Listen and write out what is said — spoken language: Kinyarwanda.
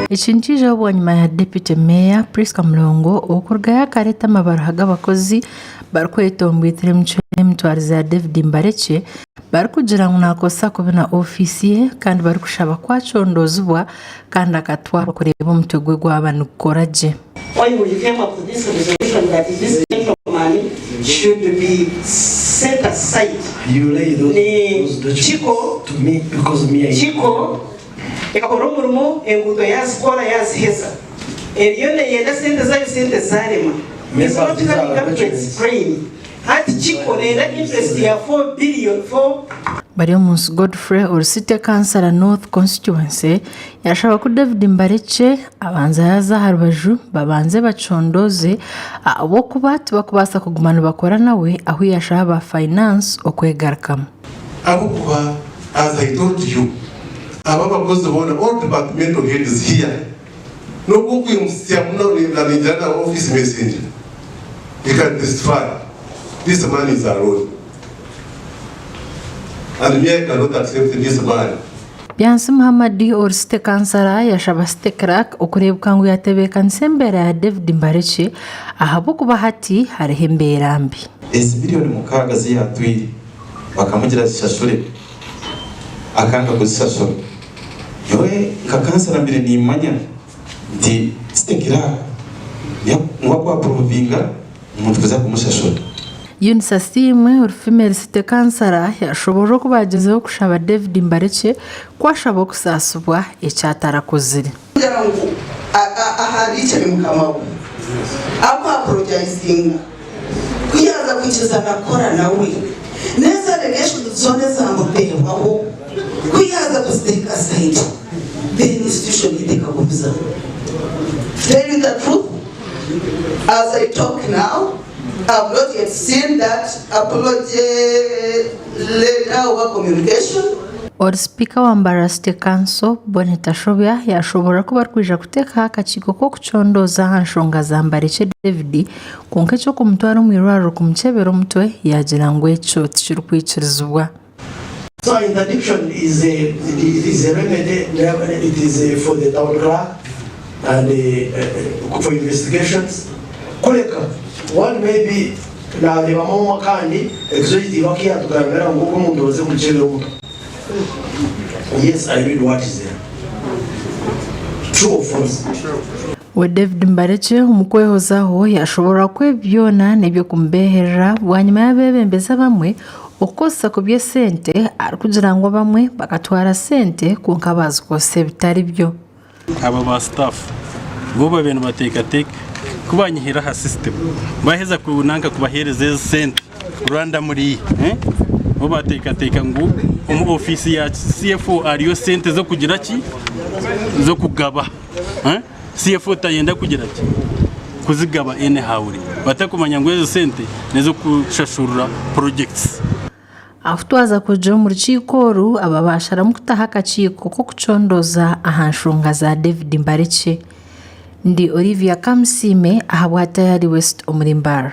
Ekintu bwanyuma ya Deputy Mayor Priska Mulongo okurugaya kareta amabara g'abakozi barikwetombwitira emitwarize ya David Mbareki barikugira ngu nakosa kuba na ofisi ye kandi barikushaba kwacondozibwa kandi akatwarwa kureba omutwe gwe gwaba nikukora gye. Why we came up with this resolution that this central money should be set aside. You lay those Chico to me because me. Chico, ekakoromurmo enguto yazikora yaziheza. Eriyone yenda sente zayo sente zarema. It's not coming up to explain. Hati Chico nenda interest ya 4 billion for Bariomus Godfrey or City Councillor North Constituency yashaba ku David Mbareki abanza yaza harubaju babanze bacondoze abo kubati bakubasa kugumana bakora nawe aho yashaba finance okwegarkam. Abo kuba as I told you ababa boze bona all departmental heads here no kuyumsya muno na njana office messenger you can testify this man is alone. And me, I cannot accept this man. Biansi Muhammadi or City Councillor yashaba City Crack okurebuka ngu yatebeka nsembera ya David Mbareki ahabo kuba hati hariho embeera mbi. Miliyoni mukaga ziyatwiri bakamugira zishashure akanga kuzishashura yowe ka councillor mbere ni manya ndi City Crack ngwa provinga umuntu kuza kumushashura. Yunisa Simwe or female City Councillor yashobora kubagezeho kushaba David Mbareki kwashaba kusasubwa ecyatarakozire. Ahari cyane mukamawo ako apologizing kuyaza kwikiza nakora nawe neza regation zone za mubeho kuyaza kustake aside the institution iteka kubiza. Tell you the truth, as I talk now, I've not yet seen that apology letter or communication. Or Speaker wa Mbara City Council Bonita Shobya yashobora kuba arkwija kuteka akakiko ko kucondoza hanshonga za Mbareki David konke cyo kumutwara mu irwaro kumukebera umutwe yagira ngo eco tishirukwikirizwa. So interdiction is a remedy. It is for the town clerk and for investigations. Koleka one maybe na the mama kandi executive wakia tukamera ngo umuntu oze mucebe umutwe. Yes, I read what is there. True or false? We David Mbareki umukwehozaho yashobora kwebyona nebyo kumbeherera bwanyuma y'abebembeza bamwe okosa kubye sente arikugira ngo bamwe bakatwara sente konka bazikose bitari byo. Aba ba staff bo babene bateka kubanyihira ha system baheza kunanka kubahereza sente Rwanda muri bo bateka ngo umu office ya CFO ariyo sente zo kugira ki zo kugaba CFO tayenda kugira ki kuzigaba ene hawuri batakumanya ngo ezo sente nezo kushashurura projects. Afutwaza kuja mu rukiko ababashara mu kutaha akakiko ko kucondoza ahanshunga za David Mbareki. Ndi Olivia Kamsime ahabwata yari West Omurimbara.